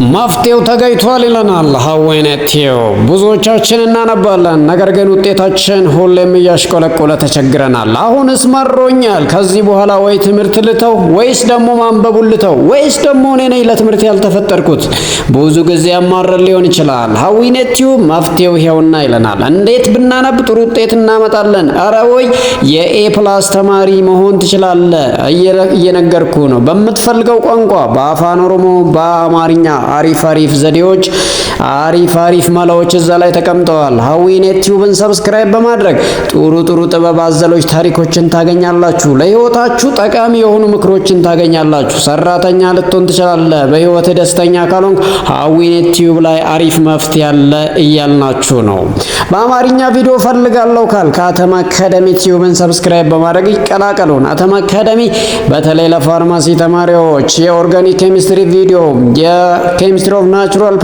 መፍትሄው ተገኝቷል ይለናል ሀዌኔቲው። ብዙዎቻችን እናነባለን፣ ነገር ግን ውጤታችን ሁሌም እያሽቆለቆለ ተቸግረናል። አሁንስ መሮኛል። ከዚህ በኋላ ወይ ትምህርት ልተው ወይስ ደግሞ ማንበቡን ልተው ወይስ ደግሞ እኔ ነኝ ለትምህርት ያልተፈጠርኩት? ብዙ ጊዜ ያማረን ሊሆን ይችላል። ሀዌኔቲው መፍትሄው ይሄውና ይለናል። እንዴት ብናነብ ጥሩ ውጤት እናመጣለን? አረ ወይ የኤ ፕላስ ተማሪ መሆን ትችላለህ። እየነገርኩ ነው። በምትፈልገው ቋንቋ በአፋን ኦሮሞ፣ በአማርኛ አሪፍ ዘዴዎች አሪፍ መላዎች እዛ ላይ ተቀምጠዋል። ሀዌኔቲውብን ሰብስክራይብ በማድረግ ጥሩ ጥበብ አዘሎች ታሪኮችን ታገኛላችሁ። ለህይወታችሁ ጠቃሚ የሆኑ ምክሮችን ታገኛላችሁ። ሰራተኛ ልትሆን ትችላለህ። በህይወት ደስተኛ ካልሆንክ ሀዌኔቲውብ ላይ አሪፍ መፍትሄ ያለ እያልናችሁ ነው። በአማርኛ ቪዲዮ ፈልጋለሁ ካልክ አተም አካዳሚ ቲዩብን ሰብስክራይብ በማድረግ ይቀላቀሉን። አተም አካዳሚ በተለይ ለፋርማሲ ተማሪዎች የኦርጋኒክ ኬሚስትሪ ቪዲዮ፣ የኬሚስትሪ ኦፍ ናቹራል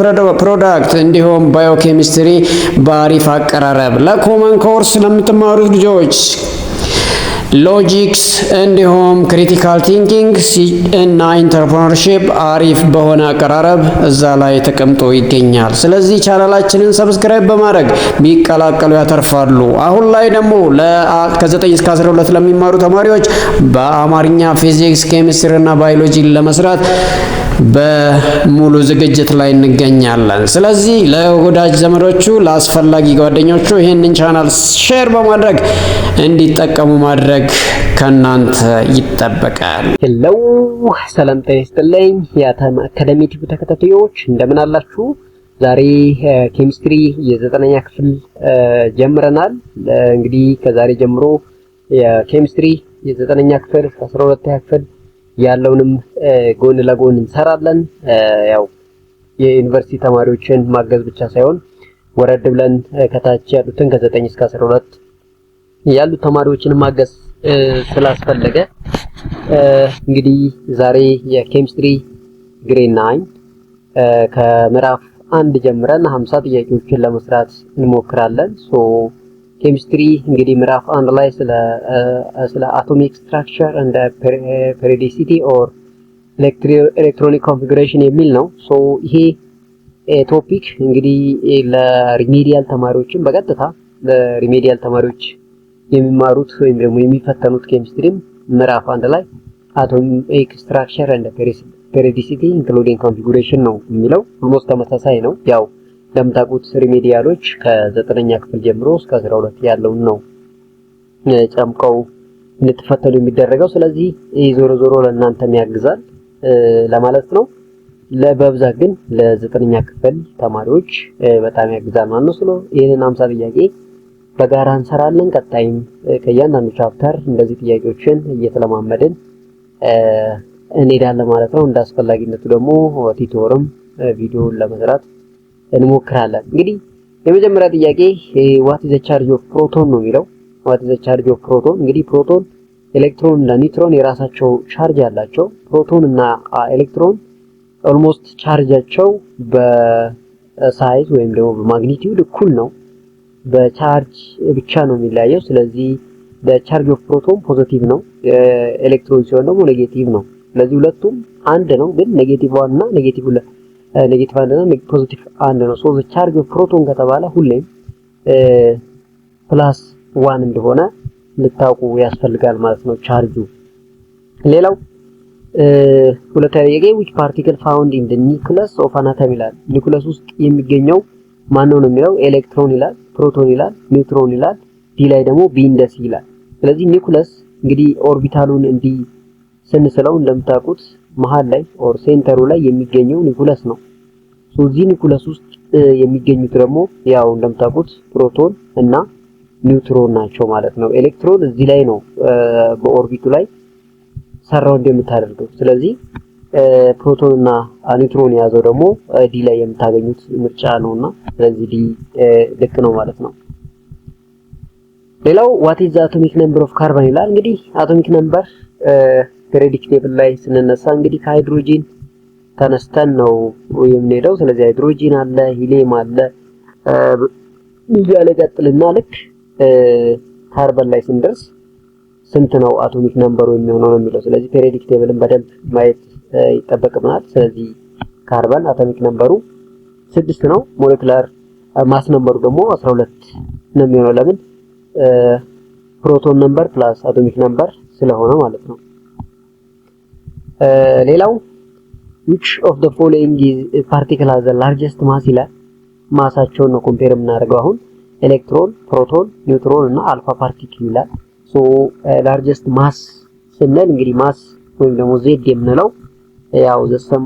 ፕሮዳክት እንዲሁም ባዮኬሚስትሪ በአሪፍ አቀራረብ፣ ለኮመን ኮርስ ለምትማሩት ልጆች ሎጂክስ እንዲሁም ክሪቲካል ቲንኪንግ እና ኢንተርፕረነርሺፕ አሪፍ በሆነ አቀራረብ እዛ ላይ ተቀምጦ ይገኛል። ስለዚህ ቻናላችንን ሰብስክራይብ በማድረግ ቢቀላቀሉ ያተርፋሉ። አሁን ላይ ደግሞ ከ9 እስከ 12 ለሚማሩ ተማሪዎች በአማርኛ ፊዚክስ፣ ኬሚስትሪ እና ባዮሎጂ ለመስራት በሙሉ ዝግጅት ላይ እንገኛለን። ስለዚህ ለወዳጅ ዘመዶቹ፣ ለአስፈላጊ ጓደኞቹ ይሄንን ቻናል ሼር በማድረግ እንዲጠቀሙ ማድረግ ከናንተ ይጠበቃል። ሄሎ ሰላም ጤና ይስጥልኝ የአተም አካዳሚ ቲቪ ተከታታዮች እንደምን አላችሁ? ዛሬ ኬሚስትሪ የ9ኛ ክፍል ጀምረናል። እንግዲህ ከዛሬ ጀምሮ የኬሚስትሪ የ9ኛ ክፍል 12ኛ ክፍል ያለውንም ጎን ለጎን እንሰራለን። ያው የዩኒቨርሲቲ ተማሪዎችን ማገዝ ብቻ ሳይሆን ወረድ ብለን ከታች ያሉትን ከ9 እስከ 12 ያሉት ተማሪዎችን ማገዝ ስላስፈለገ እንግዲህ ዛሬ የኬሚስትሪ ግሬድ 9 ከምዕራፍ 1 ጀምረን 50 ጥያቄዎችን ለመስራት እንሞክራለን። ኬሚስትሪ እንግዲህ ምዕራፍ 1 ላይ ስለ አቶሚክ ስትራክቸር እንደ ፔሪዮዲሲቲ ኦር ኤሌክትሮኒክ ኮንፊጉሬሽን የሚል ነው። ይሄ ቶፒክ እንግዲህ ለሪሜዲያል ተማሪዎችን በቀጥታ ለሪሜዲያል ተማሪዎች የሚማሩት ወይም ደግሞ የሚፈተኑት ኬሚስትሪም ምዕራፍ 1 ላይ አቶሚክ ስትራክቸር እንደ ፔሪዮዲሲቲ ኢንክሉዲንግ ኮንፊጉሬሽን ነው የሚለው። ኦልሞስት ተመሳሳይ ነው። ያው እንደምታውቁት ሪሜዲያሎች ከ9ኛ ክፍል ጀምሮ እስከ 12 ያለውን ነው ጨምቀው እንድትፈተኑ የሚደረገው። ስለዚህ ይህ ዞሮ ለእናንተም ያግዛል ለማለት ነው። በብዛት ግን ለ9ኛ ክፍል ተማሪዎች በጣም ያግዛል ማለት ነው። ይሄንን 50 ጥያቄ በጋራ እንሰራለን። ቀጣይም ከእያንዳንዱ ቻፕተር እንደዚህ ጥያቄዎችን እየተለማመድን እንሄዳለን ማለት ነው። እንዳስፈላጊነቱ ደግሞ ቲቶርም ቪዲዮን ለመስራት እንሞክራለን። እንግዲህ የመጀመሪያ ጥያቄ what is the charge of proton ነው የሚለው። what is the charge of proton? እንግዲህ ፕሮቶን፣ ኤሌክትሮን እና ኒውትሮን የራሳቸው ቻርጅ አላቸው። ፕሮቶን እና ኤሌክትሮን ኦልሞስት ቻርጃቸው በሳይዝ ወይም ደግሞ በማግኒቲዩድ እኩል ነው። በቻርጅ ብቻ ነው የሚለያየው። ስለዚህ the ኦፍ ፕሮቶን ፖዚቲቭ ነው፣ ኤሌክትሮን ሲሆን ደግሞ ኔጌቲቭ ነው። ስለዚህ ሁለቱም አንድ ነው፣ ግን ኔጌቲቭ 1 እና ኔጌቲቭ 1 እና ፖዚቲቭ 1 ነው። the charge of proton ከተባለ ሁሌም ፕላስ 1 እንደሆነ ልታውቁ ያስፈልጋል ማለት ነው ቻርጁ። ሌላው ሁለተኛ ጥያቄ which particle found in the nucleus of an atom ይላል። ኒውክለስ ውስጥ የሚገኘው ማን ነው የሚለው። ኤሌክትሮን ይላል፣ ፕሮቶን ይላል፣ ኒውትሮን ይላል፣ ዲ ላይ ደግሞ ቢንደስ ይላል። ስለዚህ ኒውክለስ እንግዲህ ኦርቢታሉን እንዲህ ስንስለው እንደምታውቁት መሃል ላይ ኦር ሴንተሩ ላይ የሚገኘው ኒውክለስ ነው። እዚህ ኒውክለስ ውስጥ የሚገኙት ደግሞ ያው እንደምታውቁት ፕሮቶን እና ኒውትሮን ናቸው ማለት ነው። ኤሌክትሮን እዚህ ላይ ነው በኦርቢቱ ላይ ሰራው እንደምታደርገው። ስለዚህ ፕሮቶን እና ኒውትሮን የያዘው ደግሞ ዲ ላይ የምታገኙት ምርጫ ነውና ስለዚህ ዲ ልክ ነው ማለት ነው። ሌላው what is the atomic number of carbon ይላል። እንግዲህ አቶሚክ ነምበር ፔሪዮዲክ ቴብል ላይ ስንነሳ እንግዲህ ከሃይድሮጂን ተነስተን ነው የምንሄደው። ስለዚህ ሃይድሮጂን አለ፣ ሂሊየም አለ እያለ ቀጥልና ልክ ካርበን ላይ ስንደርስ ስንት ነው አቶሚክ ነምበሩ የሚሆነው ነው የሚለው። ስለዚህ ፔሪዮዲክ ቴብልን በደንብ ማየት ይጠበቅብናል። ስለዚህ ካርበን አቶሚክ ነምበሩ 6 ነው። ሞለኪውላር ማስ ነምበሩ ደግሞ 12 ነው የሚሆነው። ለምን ፕሮቶን ነምበር ፕላስ አቶሚክ ነምበር ስለሆነ ማለት ነው። ሌላው which of the following is particle has the largest mass ይላል። ማሳቸውን ነው ኮምፔር የምናደርገው አሁን ኤሌክትሮን፣ ፕሮቶን፣ ኒውትሮን እና አልፋ ፓርቲክል ይላል። ሶ ላርጀስት ማስ ስንል እንግዲህ ማስ ወይም ደግሞ ዜድ የምንለው ያው the sum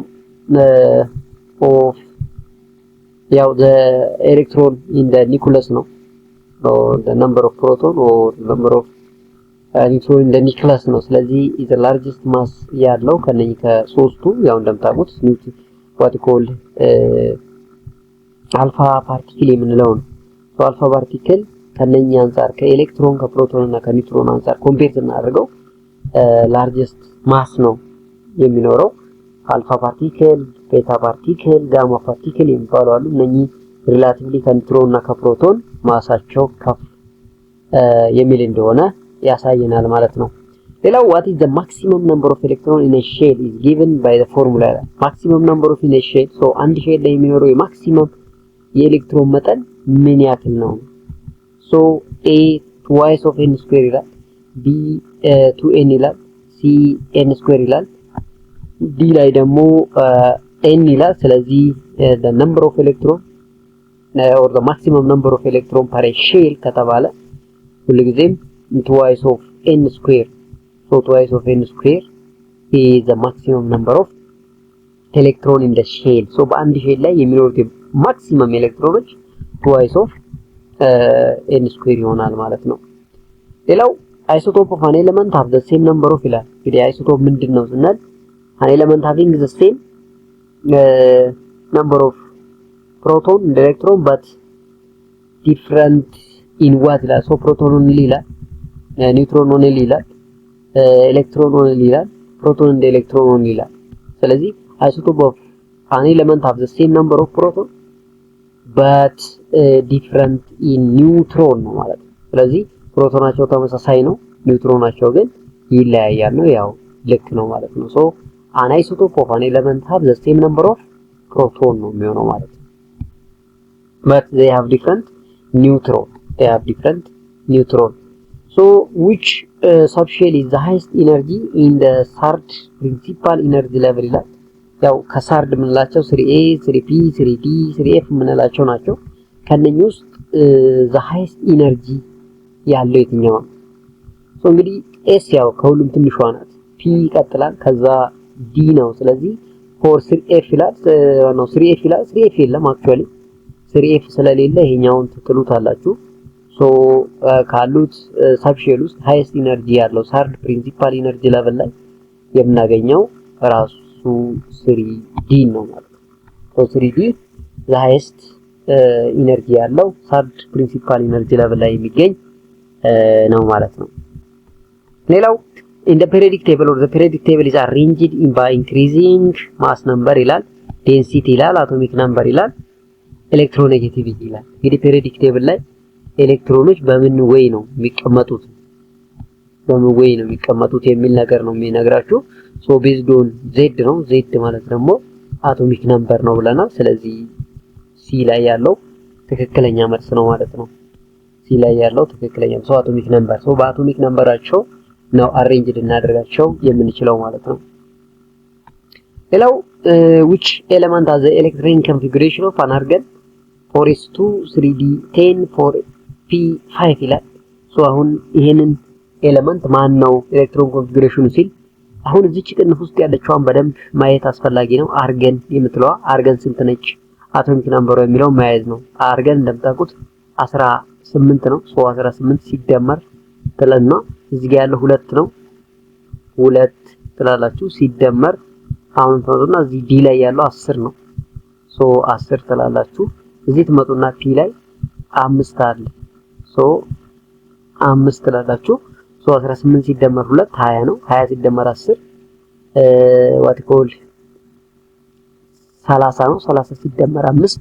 of ያው the electron in the nucleus ነው or the number of proton or number of neutron in the nucleus ነው። ስለዚህ the largest mass ያለው ከነኚህ ከሶስቱ ያው እንደምታውቁት what called አልፋ ፓርቲክል የምንለው ነው። ሶ አልፋ ፓርቲክል ከነኚህ አንፃር ከኤሌክትሮን ከፕሮቶን እና ከኒውትሮን አንፃር ኮምፔር ስናደርገው ላርጀስት ማስ ነው የሚኖረው። አልፋ ፓርቲክል፣ ቤታ ፓርቲክል፣ ጋማ ፓርቲክል የሚባሉ አሉ። እነኚህ ሪላቲቭሊ ከኒውትሮን እና ከፕሮቶን ማሳቸው ከፍ የሚል እንደሆነ ያሳየናል ማለት ነው። ሌላው what is the maximum number of electron in a shell is given by the formula maximum number of in a shell so አንድ ሼል ላይ የሚኖረው የማክሲመም የኤሌክትሮን መጠን ምን ያክል ነው? so a twice of n square ይላል፣ b 2n ይላል፣ c n square ይላል፣ d ላይ ደግሞ n ይላል። ስለዚህ the number of electron or the maximum number of electron per shell ከተባለ ሁልጊዜም twice of n square so twice of n square is the maximum number of electron in the shell so በአንድ ሼል ላይ የሚኖሩት ማክሲመም ኤሌክትሮኖች twice of n square ይሆናል ማለት ነው። ሌላው isotope of an element have the same number of ይላል። እንግዲህ isotope ምንድነው ስንል an element having the same number of proton and electron but different in what ይላል። so proton only ይላል፣ ኒውትሮን only ይላል፣ ኤሌክትሮን only ይላል፣ proton and electron only ይላል። ስለዚህ isotope of an element have the same number of proton but different in neutron ነው ማለት ነው። ስለዚህ ፕሮቶናቸው ተመሳሳይ ነው፣ ኒውትሮናቸው ግን ይለያያል ነው፣ ያው ልክ ነው ማለት ነው። so an isotope of an element have the same number of proton ነው የሚሆነው ማለት ነው but they have different neutron so which subshell is the highest energy in the third principal energy level ይላል። ያው ከሳርድ ምንላቸው 3a 3p 3d 3f ምንላቸው ናቸው። ከነኚህ ውስጥ the highest energy ያለው የትኛው ነው? ሶ እንግዲህ s ያው ከሁሉም ትንሿ ናት፣ p ይቀጥላል፣ ከዛ d ነው። ስለዚህ for 3f ይላል ነው 3f ይላል። 3f የለም actually 3f ስለሌለ ይሄኛውን ትጥሉታላችሁ። ሶ ካሉት ሰብሼል ውስጥ highest energy ያለው third principal energy level ላይ የምናገኘው ራሱ 3d ነው ማለት ነው። so 3d the highest energy ያለው third principal energy level ላይ የሚገኝ ነው ማለት ነው። ሌላው in the periodic table or the periodic table is arranged in by increasing mass number ይላል፣ density ይላል፣ atomic number ይላል፣ electronegativity ይላል። እንግዲህ periodic table ላይ ኤሌክትሮኖች በምን ወይ ነው የሚቀመጡት የሚል ነገር ነው የሚነግራችሁ። ሶ ቤዝድ ኦን ዜድ ነው። ዜድ ማለት ደግሞ አቶሚክ ነምበር ነው ብለናል። ስለዚህ ሲ ላይ ያለው ትክክለኛ መልስ ነው ማለት ነው። ሲ ላይ ያለው ትክክለኛ ነው። አቶሚክ ነምበር በአቶሚክ ነምበራቸው ነው አሬንጅድ እናደርጋቸው የምንችለው ማለት ነው። ሌላው which element has the electronic configuration of an argon 4s2 3d10 4p5 ይላል። ሶ አሁን ይሄንን ኤሌመንት ማን ነው ኤሌክትሮን ኮንፊግሬሽኑ ሲል አሁን እዚች ቅንፍ ውስጥ ያለችዋን በደንብ ማየት አስፈላጊ ነው። አርገን የምትለዋ አርገን ስንት ነች? አቶሚክ ነምበሩ የሚለው ማየት ነው። አርገን እንደምታውቁት 18 ነው። ሶ 18 ሲደመር ትለና እዚህ ጋር ያለው 2 ነው። 2 ትላላችሁ ሲደመር አሁን ተመጡና እዚህ ዲ ላይ ያለው 10 ነው። ሶ 10 ትላላችሁ። እዚህ ትመጡና ፒ ላይ 5 አለ። ሶ 5 ትላላችሁ። ሶ 18 ሲደመር 2 20 ነው። 20 ሲደመር 10 what called 30 ነው። 30 ሲደመር 5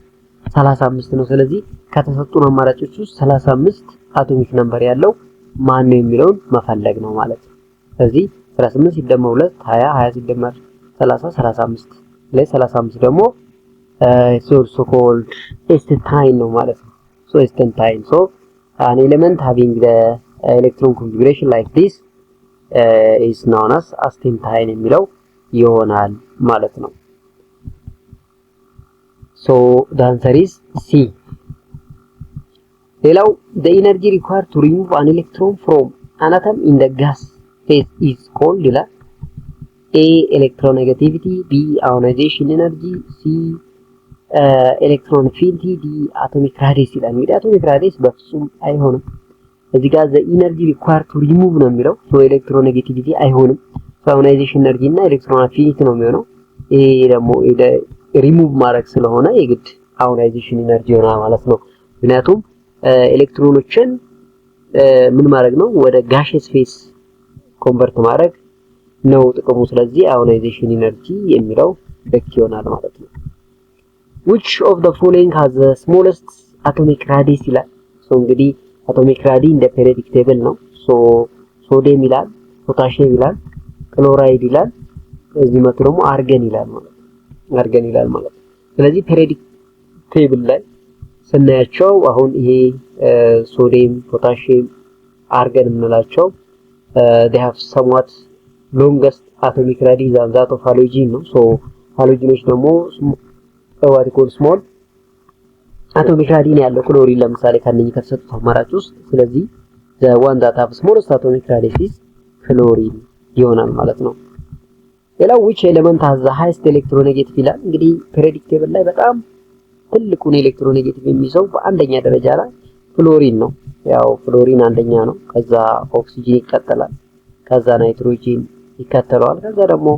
35 ነው። ስለዚህ ከተሰጡን አማራጮች ውስጥ 35 አቶሚክ ነምበር ያለው ማን ነው የሚለውን መፈለግ ነው ማለት ነው። ስለዚህ 18 ሲደመር 2 20 20 ሲደመር 30 35 ላይ 35 ደግሞ ሶርስ ኮልድ ኤስታይን ነው ማለት ነው። ሶ ኤስታይን ሶ an element having the electron configuration like this is known as astatine የሚለው ይሆናል ማለት ነው። so the answer is C። ሌላው the energy required to remove an electron from an atom in the gas phase is called ይላል። A electronegativity, B ionization energy, C electronaffinity, D atomic radius ይላል። እንግዲህ atomic radius በፍጹም አይሆንም። እዚህ ጋር the energy required to remove ነው የሚለው so electronegativity አይሆንም። ionization energy እና electronaffinity ነው የሚሆነው። ይሄ ደግሞ ሪሙቭ ማድረግ ስለሆነ የግድ ionization energy ይሆናል ማለት ነው። ምክንያቱም ኤሌክትሮኖችን ምን ማድረግ ነው ወደ gaseous phase ኮንቨርት ማድረግ ነው ጥቅሙ። ስለዚህ ionization energy የሚለው ልክ ይሆናል ማለት ነው። which of the following has the smallest atomic radius ይላል። ሶ እንግዲህ atomic radius እንደ periodic table ነው። ሶ ሶዲየም ይላል፣ ፖታሺየም ይላል፣ ክሎራይድ ይላል፣ እዚህ መጥቶ ደግሞ አርገን ይላል ማለት ነው። አርገን ይላል ማለት ነው። ስለዚህ periodic table ላይ ስናያቸው አሁን ይሄ ሶዲየም፣ ፖታሺየም፣ አርገን የምንላቸው they have somewhat longest atomic radius than that of halogen ነው። ሶ ሃሎጂኖች ደግሞ what we call small atomic radius ያለው ክሎሪን ለምሳሌ ከነኚህ ከተሰጡት አማራጭ ውስጥ ስለዚህ the one that have smallest atomic radius is ክሎሪን ይሆናል ማለት ነው። ሌላው which element has the highest electronegative ይላል። እንግዲህ periodic table ላይ በጣም ትልቁን ኤሌክትሮኔጌቲቭ የሚይዘው በአንደኛ ደረጃ ላይ ፍሎሪን ነው። ያው ፍሎሪን አንደኛ ነው። ከዛ ኦክሲጅን ይከተላል። ከዛ ናይትሮጂን ይከተላል። ከዛ ደግሞ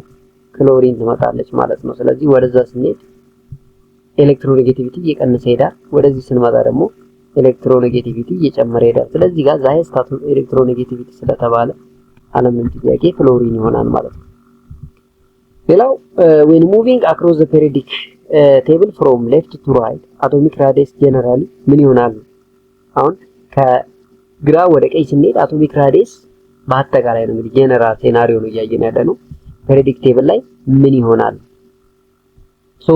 ክሎሪን ትመጣለች ማለት ነው። ስለዚህ ወደዛ ስንሄድ ኤሌክትሮኔጌቲቪቲ እየቀነሰ ይሄዳል። ወደዚህ ስንመጣ ደግሞ ኤሌክትሮኔጌቲቪቲ እየጨመረ ይሄዳል። ስለዚህ ጋር ዛይ ስታቱ ኤሌክትሮኔጌቲቪቲ ስለተባለ አለምን ጥያቄ ፍሎሪን ይሆናል ማለት ነው። ሌላው when moving across the periodic table from left to right atomic radius generally ምን ይሆናል? አሁን ከግራ ወደ ቀኝ ስንሄድ atomic radius በአጠቃላይ ነው እንግዲህ ጀነራል ሴናሪዮ ነው እያየን ያለ ነው። periodic table ላይ ምን ይሆናል? so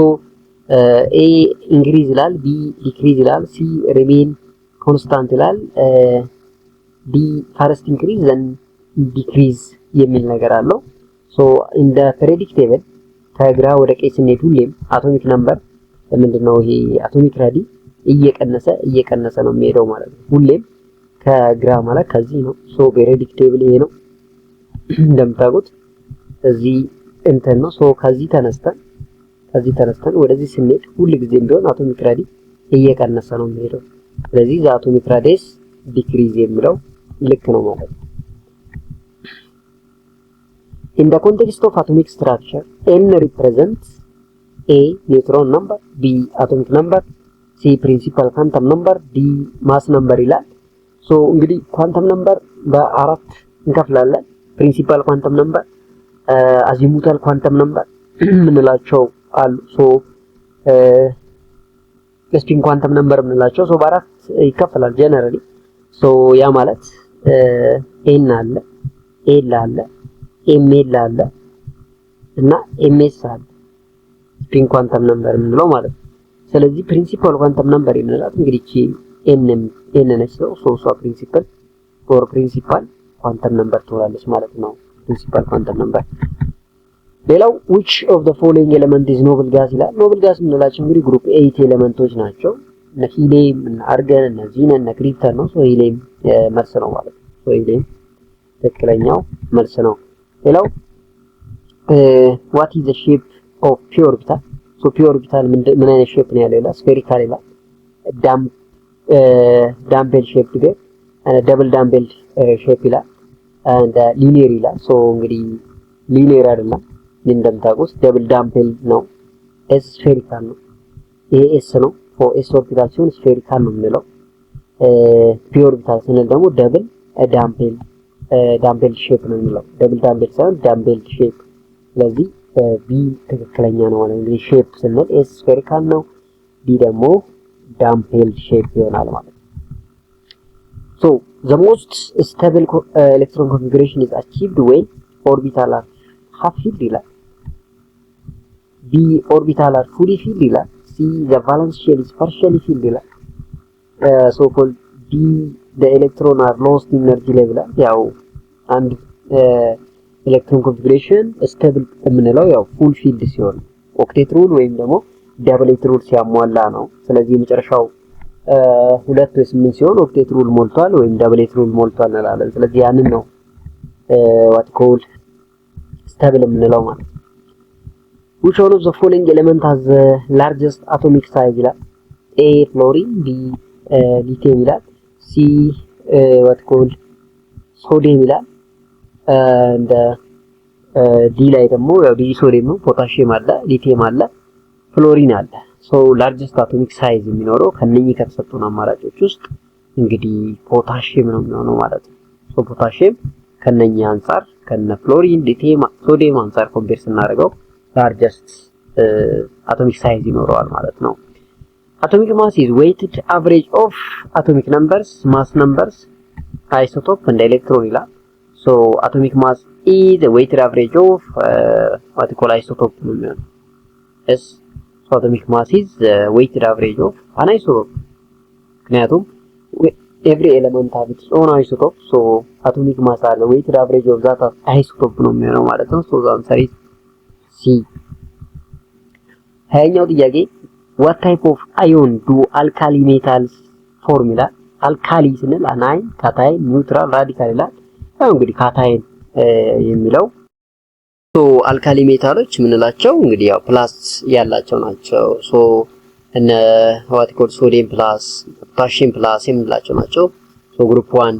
A increase ይላል፣ B decrease ይላል፣ C remain constant ይላል፣ D first increase then decrease የሚል ነገር አለው። so in the periodic table ከግራ ወደ ቀኝ ስንሄድ ሁሌም አቶሚክ ነምበር ምንድነው ይሄ አቶሚክ ራዲየስ እየቀነሰ ነው የሚሄደው ማለት ነው። ሁሌም ከግራ ማለት ከዚህ ነው። ሶ periodic table ይሄ ነው እንደምታውቁት እዚህ እንትን ነው። ሶ ከዚህ ተነስተን ወደዚህ ስንሄድ ሁሉ ጊዜ ቢሆን አቶሚክ ራዲየስ እየቀነሰ ነው የሚሄደው። ስለዚህ አቶሚክ ራዲየስ ዲክሪዝ የሚለው ልክ ነው ማለት ነው። In the context of atomic structure, N represents A neutron number, B atomic number, C principal quantum number, D mass number ይላል። ሶ እንግዲህ ኳንተም ነምበር በአራት እንከፍላለን። ፕሪንሲፓል ኳንተም ነምበር፣ አዚሙታል ኳንተም ነምበር ምንላቸው አሉ። ሶ ስፕሪንግ ኳንተም ነምበር ምንላቸው ሶ በአራት ይከፈላል ጀነራሊ። ሶ ያ ማለት ኤን አለ፣ ኤል አለ፣ ኤምኤል አለ እና ኤምኤስ አለ ስፕሪንግ ኳንተም ነምበር የምንለው ማለት ነው። ስለዚህ ፕሪንሲፓል ኳንተም ነምበር የምንላት እንግዲህ እቺ ኤን ነች ነው። ሶ ፕሪንሲፓል ኳንተም ነምበር ትሆናለች ማለት ነው። ፕሪንሲፓል ኳንተም ነምበር። ሌላው which of the following element is noble gas ይላል። ኖብል ጋስ የምንላቸው እንግዲህ ግሩፕ 8 ኤሌመንቶች ናቸው። እነ ሂሊየም፣ እነ አርገን፣ እነ ዚነን፣ እነ ክሪፕተን ነው። ሶ ሂሊየም መልስ ነው ማለት ነው። ሶ ሂሊየም ትክክለኛው መልስ ነው። ሌላው what is the shape of p orbital? so p orbital ምን አይነት ሼፕ ነው ያለው? ስፌሪካል ይላል፣ ዳምቤል ሼፕ ይላል፣ ደብል ዳምቤል ሼፕ ይላል፣ and linear ይላል። ሶ እንግዲህ ሊኒየር አይደለም እንደምታውቁት ደብል ዳምቤል ነው። ኤስ ስፌሪካል ነው። ይሄ ኤስ ነው። ኤስ ኦርቢታል ሲሆን ስፌሪካል ነው የምንለው። ፒ ኦርቢታል ስንል ደግሞ ደብል ዳምቤል ሼፕ ነው የሚለው። ደብል ዳምቤል ሳይሆን ዳምቤል ሼፕ። ስለዚህ ቢ ትክክለኛ ነው ማለት እንግዲህ ሼፕ ስንል ኤስ ስፌሪካል ነው፣ ቢ ደግሞ ዳምቤል ሼፕ ይሆናል ማለት ነው። so the most stable electron configuration is achieved when orbital are half filled ይላል። B orbital are fully filled ይላል። C the valence shell is partially filled ይላል። so called D the electron are lost in energy level ያው አንድ ኤሌክትሮን ኮንፊግሬሽን ስቴብል የምንለው ያው ፉል ፊልድ ሲሆን ኦክቴት ሩል ወይም ደግሞ ዳብሌት ሩል ሲያሟላ ነው። ስለዚህ የመጨረሻው 2 ወይ 8 ሲሆን ኦክቴት ሩል ሞልቷል ወይም ዳብሌት ሩል ሞልቷል እንላለን። ስለዚህ ያንን ነው what called stable የምንለው ማለት ነው። which one of the following element has the largest atomic size ይላል። A fluorine B lithium ይላል። C what called sodium ይላል። and D ላይ ደግሞ ያው ዲ ሶዲየም ነው፣ ፖታሺየም አለ፣ ሊቲየም አለ፣ ፍሎሪን አለ። so largest atomic size የሚኖረው ከነኚህ ከተሰጡን አማራጮች ውስጥ እንግዲህ ፖታሺየም ነው የሚሆነው ማለት ነው። so ፖታሺየም ከነኚህ አንፃር ከነ ፍሎሪን፣ ሊቲየም፣ ሶዲየም አንፃር ኮምፔር ስናደርገው largest atomic size ይኖረዋል ማለት ነው። atomic mass is weighted average of atomic numbers, mass numbers, isotope and electron ይላል። so atomic mass is the weighted average of what we call isotope ነው የሚሆነው። yes, so atomic mass is the weighted average of an isotope ምክንያቱም every element has its own isotope, so atomic mass are the weighted average of that isotope ነው የሚሆነው ማለት ነው። so the answer is C። ሀያኛው ጥያቄ what type of ion do alkali metals form ይላል። አልካሊ ስንል አናይን፣ ካታይን፣ ኒውትራል፣ ራዲካል ይላል። ያው እንግዲህ ካታይን የሚለው ሶ አልካሊ ሜታሎች የምንላቸው እንግዲህ ያው ፕላስ ያላቸው ናቸው። ሶ እነ what called ሶዲየም ፕላስ፣ ፖታሺየም ፕላስ የምንላቸው ናቸው። ሶ ግሩፕ 1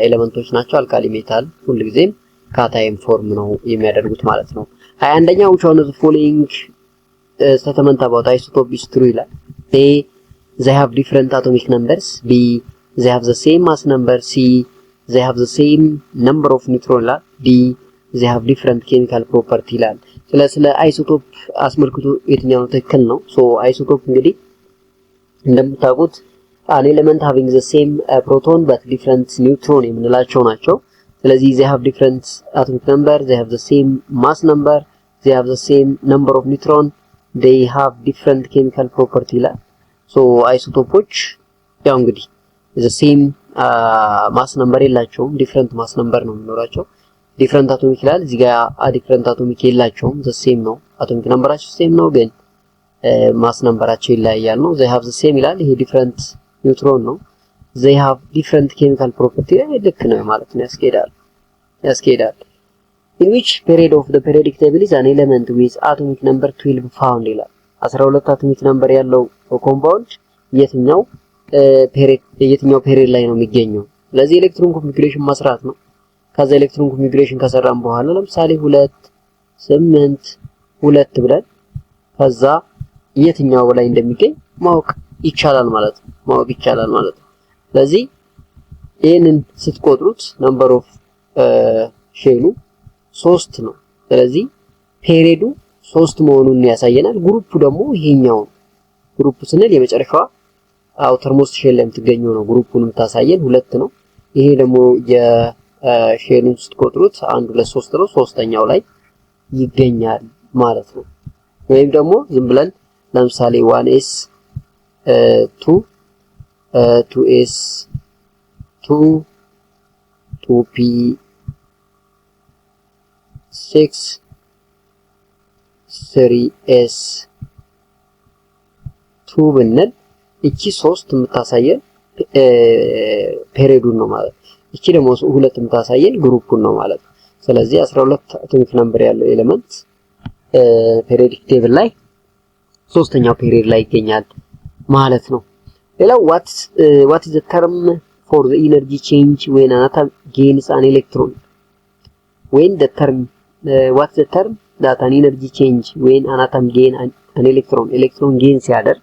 ኤሌመንቶች ናቸው። አልካሊ ሜታል ሁልጊዜም ካታይን ፎርም ነው የሚያደርጉት ማለት ነው። 21ኛው which one of the following statement about isotope is true ይላል። A they have different atomic numbers, B they have the same mass number, C they have the same number of neutron ይላል፣ D they have different chemical property ይላል። ስለ አይሶቶፕ አስመልክቶ የትኛው ትክክል ነው? ሶ አይሶቶፕ እንግዲህ እንደምታውቁት an element having the same proton but different neutron የምንላቸው ናቸው። ስለዚህ they have different atomic number, they have the same mass number, they have the same number of neutron, they have different chemical property ይላል። so አይሶቶፖች ያው እንግዲህ the same mass number የላቸውም፣ different mass number ነው የሚኖራቸው። different atomic ይላል እዚህ ጋር different atomic የላቸውም፣ the same ነው። atomic numberቸው same ነው ግን mass numberቸው ይለያያል ነው። they have the same ይላል፣ ይሄ different neutron ነው። they have different chemical property ልክ ነው ማለት ነው። ያስኬዳል። in which period of the periodic table is an element with atomic number 12 found ይላል። 12 atomic number ያለው ኮምፓውንድ የትኛው ፔሪድ ላይ ነው የሚገኘው? ስለዚህ ኤሌክትሮን ኮንፊግሬሽን መስራት ነው። ከዛ ኤሌክትሮን ኮንፊግሬሽን ከሰራን በኋላ ለምሳሌ 2 8 2 ብለን ከዛ የትኛው ላይ እንደሚገኝ ማወቅ ይቻላል ማለት ነው። ስለዚህ ይሄንን ስትቆጥሩት ነምበር ኦፍ ሼሉ 3 ነው። ስለዚህ ፔሪዱ 3 መሆኑን ያሳየናል። ግሩፑ ደግሞ ይሄኛው ግሩፕ ስንል የመጨረሻዋ አውተርሞስት ሼል ላይ የምትገኘው ነው። ግሩፑንም ታሳየን 2 ነው። ይሄ ደግሞ የሼሉን ስትቆጥሩት 1 2 3 ነው። ሶስተኛው ላይ ይገኛል ማለት ነው። ወይም ደግሞ ዝም ብለን ለምሳሌ 1s 2 2s 2 2p 6 3s 2 ብንል እቺ 3 የምታሳየን ፔሪዱን ነው ማለት ነው። እቺ ደግሞ 2 የምታሳየን ግሩፑን ነው ማለት ነው። ስለዚህ 12 አቶሚክ ነምበር ያለው ኤሌመንት ፔሪዮዲክ ቴብል ላይ ሶስተኛው ፔሪድ ላይ ይገኛል ማለት ነው። ሌላው what is the term for the energy change when an atom gains an electron? When the term what's the term that an energy change when an atom gain an electron gain ሲያደርግ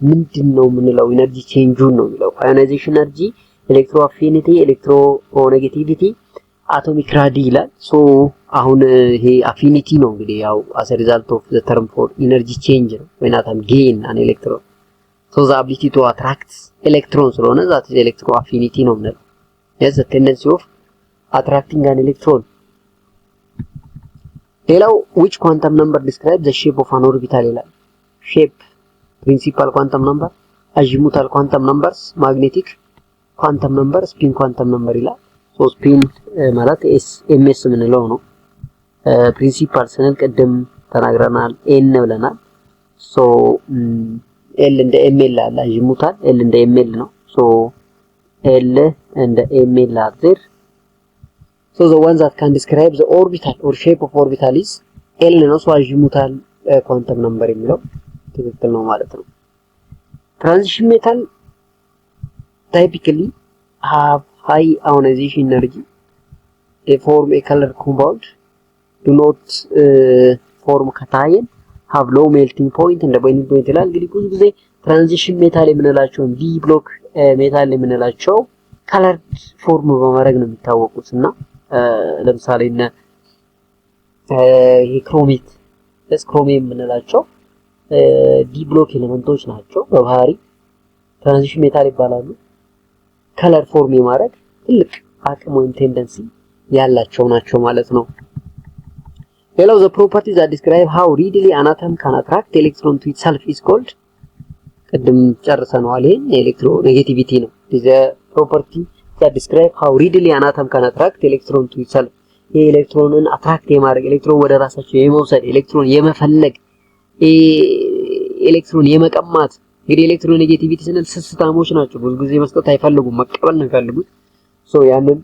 ምንድነው የምንለው? ኢነርጂ ቼንጁን ነው የሚለው። አዮናይዜሽን ኤነርጂ፣ ኤሌክትሮ አፊኒቲ፣ ኤሌክትሮ ኔጌቲቪቲ፣ አቶሚክ ራዲ ይላል። ሶ አሁን ይሄ አፊኒቲ ነው እንግዲህ ያው as a result of the term for energy change ነው when atom gain an electron. so the ability to attract electron ስለሆነ that is electro affinity ነው የምንለው። yes the tendency of attracting an electron. ሌላው which quantum number describes the shape of an orbital ይላል። shape principal quantum number azimuthal quantum numbers magnetic quantum number spin quantum number ይላል። ሶ spin ማለት ms ምንለው ነው። principal ስንል ቅድም ተናግረናል n ብለናል። ሶ l እንደ ml አለ azimuthal l እንደ ml ነው። ሶ l እንደ ml አድር so the one that can describe the orbital or shape of orbital is l ነው። ሶ azimuthal quantum number የሚለው ትክክል ነው ማለት ነው። transition metal typically have high ionization energy. They form a color compound, do not form cation, have low melting point and boiling point ይላል። እንግዲህ ብዙ ጊዜ ትራንዚሽን ሜታል የምንላቸው ዲ ብሎክ ሜታል የምንላቸው ከለርድ ፎርም በማድረግ ነው የሚታወቁት እና ለምሳሌ እና ይሄ ክሮሜት ክሮሚየም የምንላቸው ዲ ብሎክ ኤሌመንቶች ናቸው። በባህሪ ትራንዚሽን ሜታል ይባላሉ። ከለር ፎርም የማድረግ ትልቅ አቅም ወይም ቴንደንሲ ያላቸው ናቸው ማለት ነው። ሌላው the properties that describe how readily an atom can attract electron to itself is called ቅድም ጨርሰናል። ይሄን ኤሌክትሮኔጌቲቪቲ ነው። the property that describe how readily an atom can attract electron to itself የኤሌክትሮንን አትራክት የማድረግ ኤሌክትሮን ወደ ራሳቸው የመውሰድ ኤሌክትሮን የመፈለግ ኤሌክትሮን የመቀማት እንግዲህ ኤሌክትሮኔጌቲቪቲ ስንል ስስታሞች ናቸው። ብዙ ጊዜ መስጠት አይፈልጉም፣ መቀበል ነው የሚፈልጉት። ሶ ያንን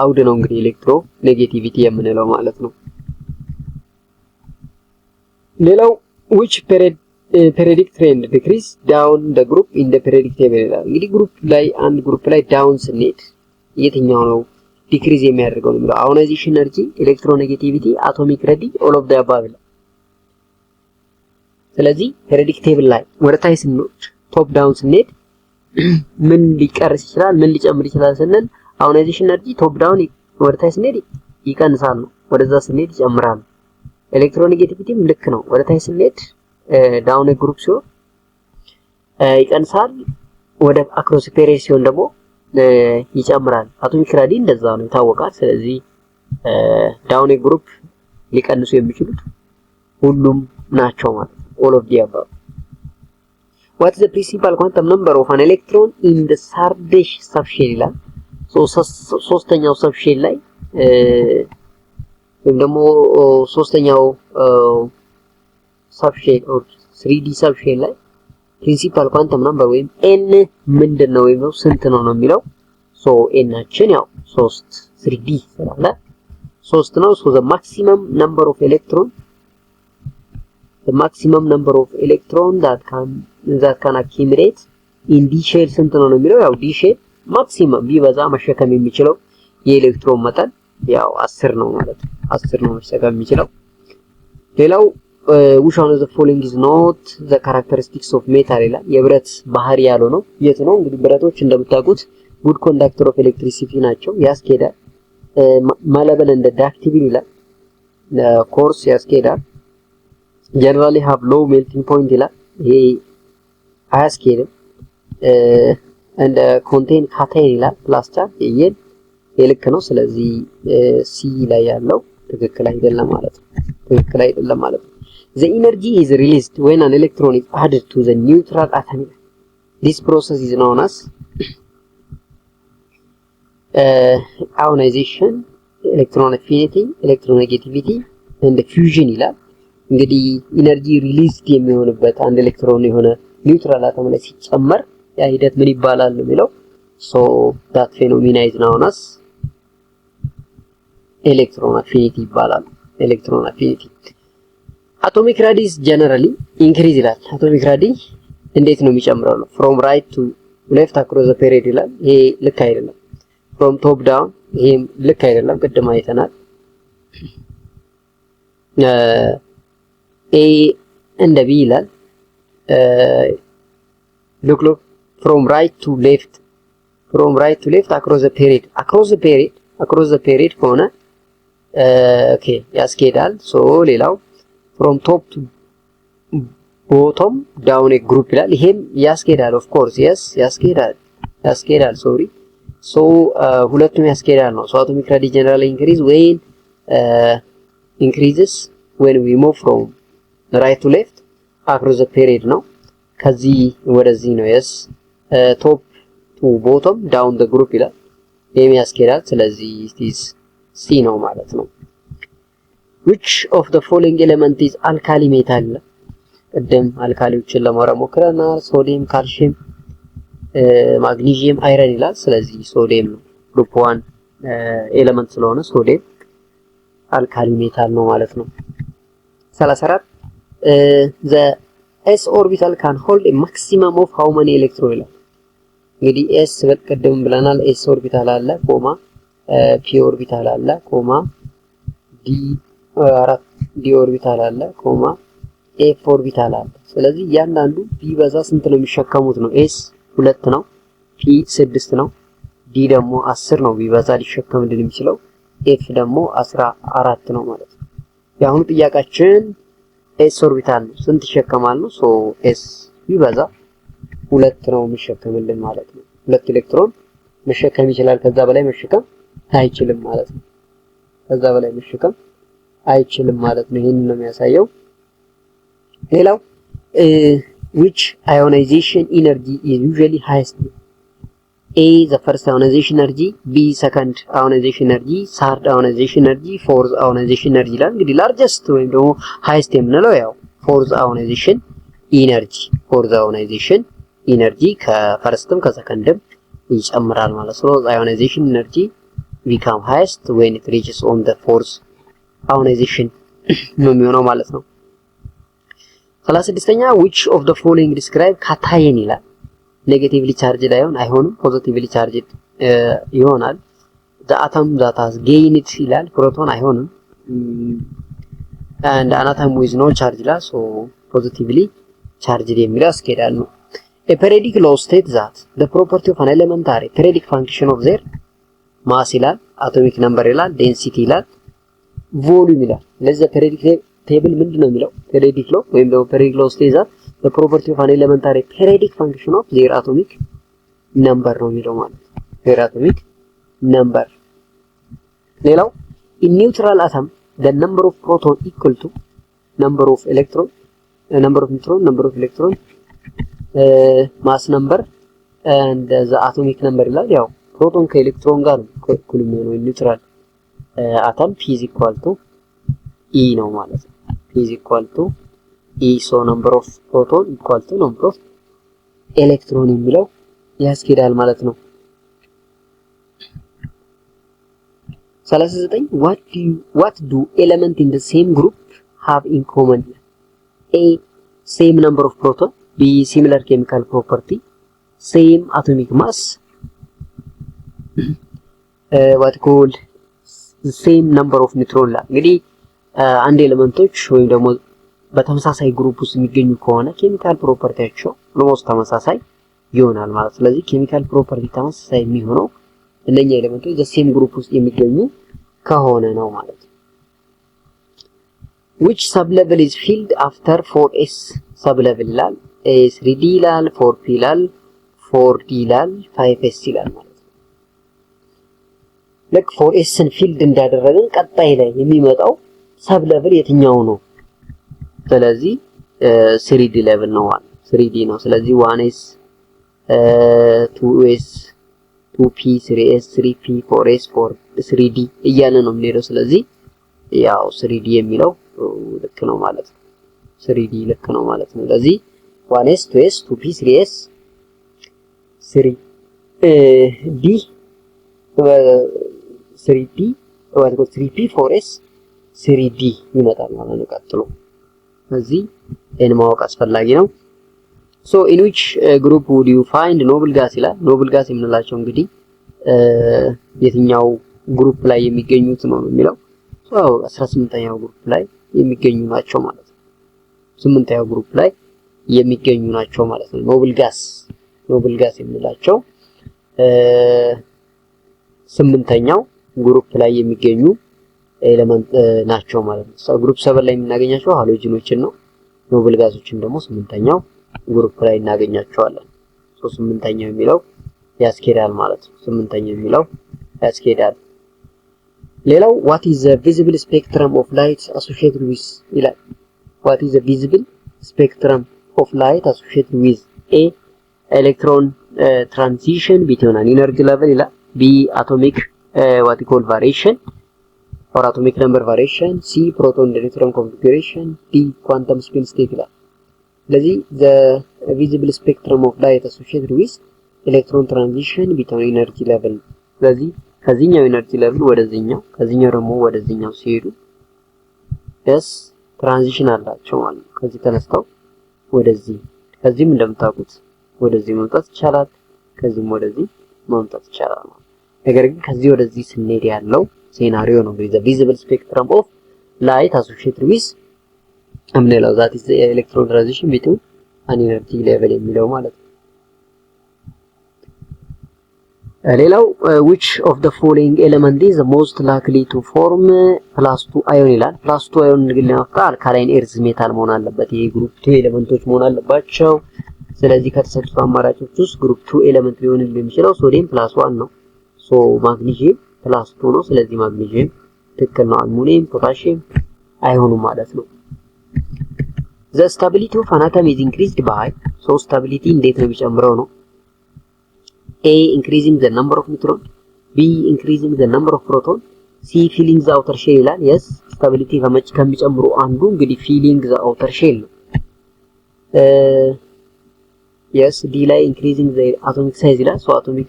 አውድ ነው እንግዲህ ኤሌክትሮኔጌቲቪቲ የምንለው ማለት ነው። ሌላው which periodic trend decrease down the group in the periodic table ይላል። እንግዲህ ግሩፕ ላይ አንድ ግሩፕ ላይ ዳውን ስንሄድ የትኛው ነው ዲክሪዝ የሚያደርገው ነው የሚለው አዮናይዜሽን ኤነርጂ፣ ኤሌክትሮኔጌቲቪቲ፣ አቶሚክ ረዲ ኦል ኦፍ ዘ አባቭ ይላል። ስለዚህ ፔሪዮዲክ ቴብል ላይ ወደ ታች ስንወርድ ቶፕ ዳውን ስንሄድ ምን ሊቀርስ ይችላል ምን ሊጨምር ይችላል ስንል አዮናይዜሽን ኤነርጂ ቶፕ ዳውን ወደ ታች ስንሄድ ይቀንሳል ነው፣ ወደዛ ስንሄድ ይጨምራል። ኤሌክትሮኔጌቲቪቲም ልክ ነው። ወደ ታች ስንሄድ ዳውን ግሩፕ ሲሆን ይቀንሳል፣ ወደ አክሮስ ፔሪድ ሲሆን ደግሞ ይጨምራል። አቶሚክ ራዲ እንደዛ ነው ይታወቃል። ስለዚህ ዳውን ግሩፕ ሊቀንሱ የሚችሉት ሁሉም ናቸው ማለት ነው። all of the above. What is the principal quantum number of an electron in the third subshell ይላል። ሶስተኛው subshell ላይ ወይም ደግሞ ሶስተኛው subshell or 3D subshell ላይ principal quantum number ወይም n ምንድነው ወይም ነው ስንት ነው ነው የሚለው ሶ n ያው 3D ስላለ 3 ነው። so the maximum number of electron that can accumulate in d shell ስንት ነው ነው የሚለው ያው d shell ማክሲመም ቢበዛ መሸከም የሚችለው የኤሌክትሮን መጠን ያው 10 ነው ማለት ነው። 10 ነው መሸከም የሚችለው። ሌላው which one of the following is not the characteristics of metal ይላል። የብረት ባህሪ ያለው ነው የት ነው? እንግዲህ ብረቶች እንደምታውቁት good conductor of electricity ናቸው፣ ያስኬዳል። malleable and ductile ይላል። coarse ያስኬዳል። generally have low melting point ይላል። ይሄ አያስኬድም። and contain cation ይላል። plus charge የልክ ነው። ስለዚህ ሲ ላይ ያለው ትክክል አይደለም ማለት ነው። ትክክል አይደለም ማለት ነው። the energy is released when an electron is added to the neutral atom. This process is known as ionization, electron affinity, electronegativity and fusion ይላል። እንግዲህ ኢነርጂ ሪሊዝድ የሚሆንበት አንድ ኤሌክትሮን የሆነ ኒውትራል አተም ላይ ሲጨመር ያ ሂደት ምን ይባላል ነው የሚለው so that phenomena is known as electron affinity ይባላል። electron affinity atomic radius generally increase ይላል። atomic radius እንዴት ነው የሚጨምረው ነው from right to left across the period ይላል። ይሄ ልክ አይደለም። from top down ይሄም ልክ አይደለም። ቅድም አይተናል። A and B ይላል። look from right to left across the period ከሆነ ኦኬ ያስኬዳል። ሶ ሌላው from top to bottom down a group ይላል። ይሄም ያስኬዳል። of course yes ያስኬዳል ሶሪ ሶ ሁለቱም ያስኬዳል ነው። so atomic radius generally increase when increases when we move from right to left across the period ነው። ከዚህ ወደዚህ ነው yes top to bottom down the group ይላል የሚያስኬዳል። ስለዚህ it is C ነው ማለት ነው። which of the following element is alkali metal? ቅድም አልካሊዎችን ለማውራት ሞክረናል። ሶዲየም፣ ካልሲየም፣ ማግኒዚየም፣ አይረን ይላል። ስለዚህ ሶዲየም ነው ግሩፕ 1 ኤሌመንት ስለሆነ ሶዲየም አልካሊ ሜታል ነው ማለት ነው። 34 the s orbital can hold a maximum of how many electron ይላል። እንግዲህ s በቀደም ብለናል s ኦርቢታል አለ ኮማ p ኦርቢታል አለ ኮማ d ኦርቢታል አለ ኮማ f ኦርቢታል አለ። ስለዚህ እያንዳንዱ ቢበዛ ስንት ነው የሚሸከሙት ነው? s 2 ነው፣ p 6 ነው፣ d ደግሞ 10 ነው ቢበዛ ሊሸከምልን የሚችለው፣ f ደግሞ 14 ነው ማለት ነው። የአሁኑ ጥያቄያችን s ኦርቢታል ነው ስንት ይሸከማል ነው። ሶ s ቢበዛ 2 ነው የሚሸከምልን ማለት ነው። 2 ኤሌክትሮን መሸከም ይችላል። ከዛ በላይ መሸከም አይችልም ማለት ነው። ከዛ በላይ መሸከም አይችልም ማለት ነው። ይሄንን ነው የሚያሳየው። ሌላው which ionization energy is usually highest? A the first ionization energy, B second ionization energy, third ionization energy, fourth ionization energy ይላል። እንግዲህ largest ወይም ደግሞ highest የምንለው ያው fourth ionization energy ከፈርስትም ከሰከንድም ይጨምራል ማለት ነው። ionization energy become highest when it reaches on the fourth ionization ነው የሚሆነው ማለት ነው። 36ኛ which of the following describe cation ይላል። ኔጌቲቭሊ ቻርጅድ አይሆንም ፖዚቲቭሊ ቻርጅድ ይሆናል። the atom that has gained ይላል። ፕሮቶን አይሆንም and an atom with no charge ይላል። so positively charged የሚለው ያስኬዳል ነው። a periodic law states that the property of an element are a periodic function of their mass ይላል፣ atomic number ይላል፣ density ይላል፣ volume ይላል። ለዚህ periodic ቴብል ምንድነው የሚለው? periodic law ወይም ደግሞ periodic law states that the property of an element are a periodic function of their atomic number ነው የሚለው ማለት ነው። their atomic number። ሌላው in neutral atom the number of proton equal to number of electron, number of neutron, number of electron, mass number and the atomic number ይላል። ያው ፕሮቶን ከኤሌክትሮን ጋር እኩል የሚሆነው ኒውትራል አተም p is equal to e ነው ማለት ነው። p is equal to e so number of proton equal to number of electron የሚለው ያስኬዳል ማለት ነው። 39 what do element in the same group have in common? A same number of proton, B similar chemical property, same atomic mass, what called the same number of neutron ላ እንግዲህ አንድ ኤሌመንቶች ወይም ደግሞ በተመሳሳይ ግሩፕ ውስጥ የሚገኙ ከሆነ ኬሚካል ፕሮፐርቲያቸው ኦልሞስት ተመሳሳይ ይሆናል ማለት። ስለዚህ ኬሚካል ፕሮፐርቲ ተመሳሳይ የሚሆነው እነኛ ኤሌመንቶች the same group ውስጥ የሚገኙ ከሆነ ነው ማለት። which sublevel is filled after 4s sublevel ይላል። A3D ይላል፣ 4p ይላል፣ 4d ይላል፣ 5s ይላል ማለት ነው። ልክ 4sን ፊልድ እንዳደረግን ቀጣይ ላይ የሚመጣው ሰብሌቭል የትኛው ነው? ስለዚህ 3d ሌቭል ነው ማለት 3d ነው። ስለዚህ 1s 2s 2p 3s 3p 4s 3d እያለ ነው የሚሄደው። ስለዚህ ያው 3d የሚለው ልክ ነው ማለት ነው። 3d ልክ ነው ማለት ነው። ስለዚህ 1s 2s 2p 3s 3d 3p 3p 4s 3d ይመጣል ማለት ነው ቀጥሎ። ስለዚህ ይሄን ማወቅ አስፈላጊ ነው። so in which group would you find noble gas ይላል። noble gas የምንላቸው እንግዲህ የትኛው ግሩፕ ላይ የሚገኙት ነው የሚለው። so 18ኛው ግሩፕ ላይ የሚገኙ ናቸው ማለት ነው። 8ኛው ግሩፕ ላይ የሚገኙ ናቸው ማለት ነው። noble gas የምንላቸው 8ኛው ግሩፕ ላይ የሚገኙ ኤሌመንት ናቸው ማለት ነው። ግሩፕ 7 ላይ የምናገኛቸው ሃሎጂኖችን ነው። ኖብል ጋሶችን ደግሞ 8ኛው ግሩፕ ላይ እናገኛቸዋለን። 8ኛው የሚለው ያስኬዳል ማለት ነው። 8ኛው የሚለው ያስኬዳል። ሌላው what is the visible spectrum of light associated with ይላል። what is the visible spectrum of light associated with a electron transition between an energy level ይላል። b atomic what we call variation or atomic number variation, c proton electron configuration, d quantum spin state ይላል። ስለዚህ the visible spectrum of light associated with electron transition between energy level ስለዚህ ከዚህኛው ኤነርጂ ሌቭል ወደዚህኛው ከዚህኛው ደግሞ ወደዚህኛው ሲሄዱ ደስ ትራንዚሽን አላቸው ማለት ነው። ከዚህ ተነስተው ወደዚህ ከዚህም እንደምታውቁት ወደዚህ መምጣት ይቻላል፣ ከዚህም ወደዚህ መምጣት ይቻላል ማለት ነው። ነገር ግን ከዚህ ወደዚህ ስንሄድ ያለው ሴናሪዮ ነው the visible spectrum of light associated with አምነላው that is the electron transition between an energy level የሚለው ማለት ነው። ሌላው which of the following element is most likely to form +2 ion ይላል። +2 ion እንግዲህ ለመፍጠር አልካላይን ኤርዝ ሜታል መሆን አለበት። ይሄ ግሩፕ 2 ኤሌመንቶች መሆን አለባቸው። ስለዚህ ከተሰጡት አማራጮች ውስጥ ግሩፕ 2 ኤሌመንት ሊሆን የሚችለው ሶዲየም +1 ነው። ሶ ማግኒዥየም +2 ነው። ስለዚህ ማግኒዥየም ትክክል ነው። አልሙኒየም፣ ፖታሺየም አይሆኑም ማለት ነው። the stability of an atom is increased by so stability እንዴት ነው የሚጨምረው ነው A increasing the number of neutron, B increasing the number of proton, C filling the outer shell ይላል። yes stability ከሚጨምሩ አንዱ እንግዲህ filling the outer shell ነው። yes D ላይ increasing the atomic size ይላል። so atomic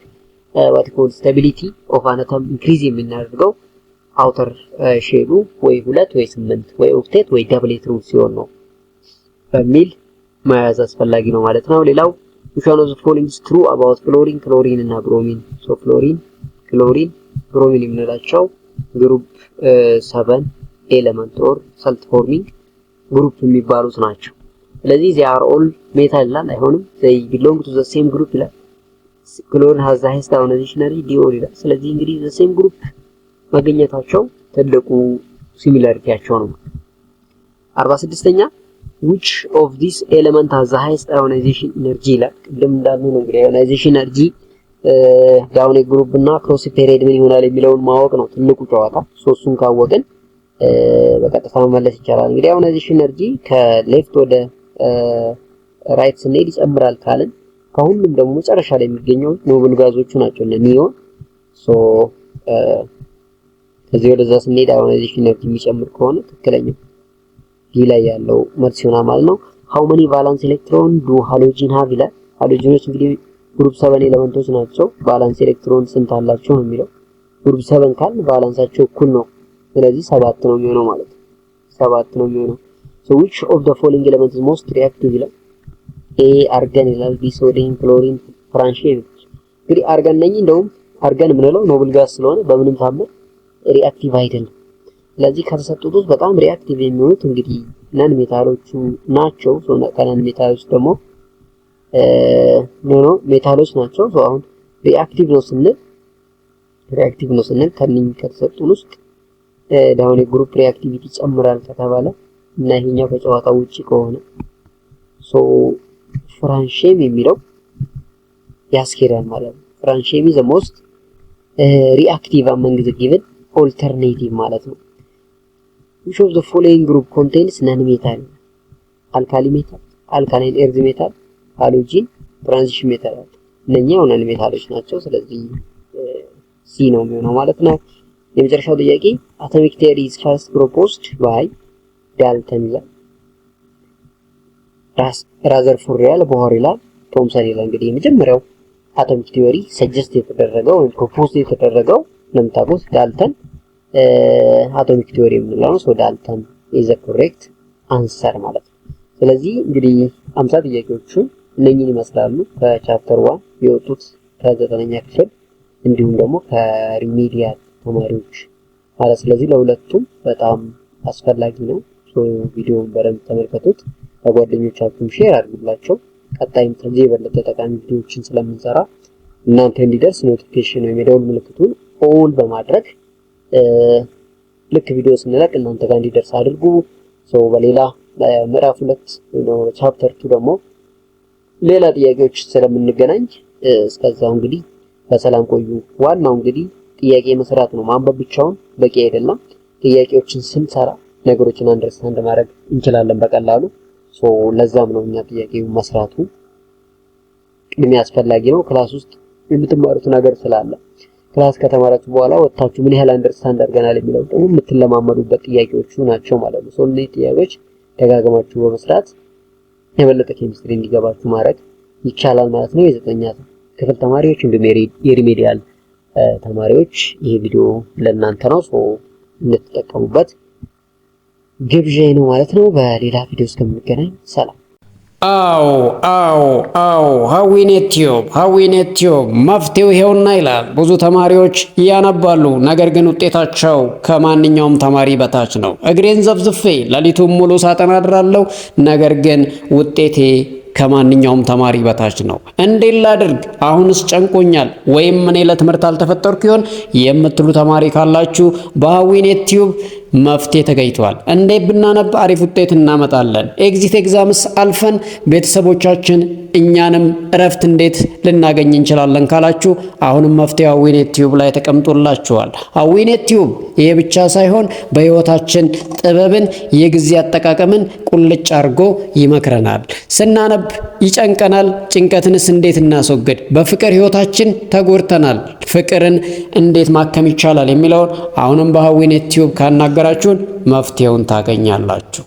what you call stability of an atom increase የምናደርገው outer shell ወይ 2 ወይ 8 ወይ ኦክቴት ወይ ዳብሌት ሩል ሲሆን ነው በሚል መያዝ አስፈላጊ ነው ማለት ነው። ሌላው which one of the following is true about fluorine, chlorine እና bromine? so fluorine, chlorine, bromine የምንላቸው ግሩፕ 7 ኤሌመንት or salt forming ግሩፕ የሚባሉት ናቸው። ስለዚህ they are all metal ይላል አይሆንም። they belong to the same group ይላል። chlorine has the highest ionization energy diol ይላል። ስለዚህ እንግዲህ the same group መገኘታቸው ትልቁ ሲሚላሪቲያቸው ነው። 46ኛ which of these element has the highest ionization energy ይላል። ቅድም እንዳልነው ነው እንግዲህ ionization energy ዳውን ግሩፕ እና ክሮስ ፔሪድ ምን ይሆናል የሚለውን ማወቅ ነው ትልቁ ጨዋታ። ሶስቱን ካወቅን በቀጥታ መመለስ ይቻላል። እንግዲህ ionization energy ከሌፍት ወደ ራይት ስንሄድ ይጨምራል ካልን ከሁሉም ደግሞ መጨረሻ ላይ የሚገኘው ኖብል ጋዞቹ ናቸው እነ ኒዮን። ሶ ከዚህ ወደዛ ስንሄድ ionization energy የሚጨምር ከሆነ ትክክለኛው ዲ ላይ ያለው መልስ ይሆናል ማለት ነው። how many valence electron do halogen have ይላል። ሃሎጂኖች እንግዲህ ግሩፕ 7 ኤሌመንቶች ናቸው። ቫላንስ ኤሌክትሮን ስንት አላቸው ነው የሚለው። ግሩፕ 7 ካል ቫላንሳቸው እኩል ነው። ስለዚህ 7 ነው የሚሆነው ማለት ነው። 7 ነው የሚሆነው። so which of the following elements is most reactive ይላል። a argon ይላል፣ b sodium፣ chlorine፣ francium። እንግዲህ አርገን ነኝ እንደውም አርገን የምንለው ኖብል ጋዝ ስለሆነ በምንም ታምር ሪአክቲቭ አይደለም። ስለዚህ ከተሰጡት ውስጥ በጣም ሪአክቲቭ የሚሆኑት እንግዲህ ነን ሜታሎቹ ናቸው። ሶ ነን ሜታሎች ደግሞ ሜታሎች ናቸው። ሶ አሁን ሪአክቲቭ ነው ስንል ከነኝ ከተሰጡን ውስጥ ዳውን ግሩፕ ሪአክቲቪቲ ጨምራል ከተባለ እና ይሄኛው ከጨዋታው ውጪ ከሆነ ሶ ፍራንሺየም የሚለው ያስኬዳል ማለት ነው። ፍራንሺየም is the most reactive among the given alternative ማለት ነው። which of the following group contains non-metal? alkali metal, alkaline earth metal, halogen, transition metal እነኛው ነን ሜታሎች ናቸው። ስለዚህ ሲ ነው የሚሆነው ማለት ነው። የመጨረሻው ጥያቄ atomic theory is first proposed by ዳልተን ይላል። ራዘርፎርድ ይላል፣ ቦር ይላል፣ ቶምሰን ይላል። እንግዲህ የመጀመሪያው አቶሚክ ቲዮሪ ሰጀስት የተደረገው ወይም ፕሮፖዝ የተደረገው ለምታውቁት ዳልተን አቶሚክ ቲዮሪ የምንለው ነው። ሶ ዳልተን ኢዝ ኮሬክት አንሰር ማለት ነው። ስለዚህ እንግዲህ 50 ጥያቄዎቹ እነኚህን ይመስላሉ ከቻፕተር 1 የወጡት ከ9ኛ ክፍል እንዲሁም ደግሞ ከሪሜዲያል ተማሪዎች ማለት። ስለዚህ ለሁለቱም በጣም አስፈላጊ ነው። ሶ ቪዲዮውን በደንብ ተመልከቱት፣ ለጓደኞቻችሁም ሼር አድርጉላቸው። ቀጣይም ከዚህ የበለጠ ጠቃሚ ቪዲዮዎችን ስለምንሰራ እናንተ እንዲደርስ ኖቲፊኬሽን ወይም የደወል ምልክቱን ኦል በማድረግ ልክ ቪዲዮ ስንለቅ እናንተ ጋር እንዲደርስ አድርጉ። ሶ በሌላ ምዕራፍ 2 ነው ቻፕተር 2 ደግሞ ሌላ ጥያቄዎች ስለምንገናኝ እስከዛው እንግዲህ በሰላም ቆዩ። ዋናው እንግዲህ ጥያቄ መስራት ነው። ማንበብ ብቻውን በቂ አይደለም። ጥያቄዎችን ስንሰራ ነገሮችን አንደርስታንድ ማድረግ እንችላለን በቀላሉ። ለዛም ነው እኛ ጥያቄውን መስራቱ ቅድሚያ አስፈላጊ ነው። ክላስ ውስጥ የምትማሩት ነገር ስላለ ክላስ ከተማራችሁ በኋላ ወጣችሁ ምን ያህል አንደርስታንድ አድርገናል የሚለው ደግሞ የምትለማመዱበት ጥያቄዎቹ ናቸው ማለት ነው። እነዚህ ጥያቄዎች ደጋግማችሁ በመስራት የበለጠ ኬሚስትሪ እንዲገባችሁ ማድረግ ይቻላል ማለት ነው። የዘጠነኛ ክፍል ተማሪዎች እንዲሁም የሪሜዲያል ተማሪዎች ይሄ ቪዲዮ ለእናንተ ነው። እንድትጠቀሙበት ግብዣዬ ነው ማለት ነው። በሌላ ቪዲዮ እስከምንገናኝ ሰላም። አዎ ሀዊኔት ቲዩብ መፍትሄው ይሄውና ይላል። ብዙ ተማሪዎች ያነባሉ፣ ነገር ግን ውጤታቸው ከማንኛውም ተማሪ በታች ነው። እግሬን ዘፍዝፌ ሌሊቱን ሙሉ ሳጠና አድራለሁ፣ ነገር ግን ውጤቴ ከማንኛውም ተማሪ በታች ነው። እንዴት ላድርግ? አሁንስ ጨንቆኛል፣ ወይም እኔ ለትምህርት አልተፈጠርኩ ይሆን የምትሉ ተማሪ ካላችሁ በሀዊኔት ቲዩብ መፍትሄ ተገኝቷል። እንዴት ብናነብ አሪፍ ውጤት እናመጣለን? ኤግዚት ኤግዛምስ አልፈን ቤተሰቦቻችን እኛንም እረፍት እንዴት ልናገኝ እንችላለን ካላችሁ አሁንም መፍትሄው ሀዊኔት ቲዩብ ላይ ተቀምጦላችኋል። ሀዊኔት ቲዩብ ይሄ ብቻ ሳይሆን በህይወታችን ጥበብን፣ የጊዜ አጠቃቀምን ቁልጭ አድርጎ ይመክረናል። ስናነብ ይጨንቀናል፣ ጭንቀትንስ እንዴት እናስወግድ? በፍቅር ህይወታችን ተጎድተናል፣ ፍቅርን እንዴት ማከም ይቻላል የሚለውን አሁንም በሀዊኔት ቲዩብ ካናገራችሁን መፍትሄውን ታገኛላችሁ።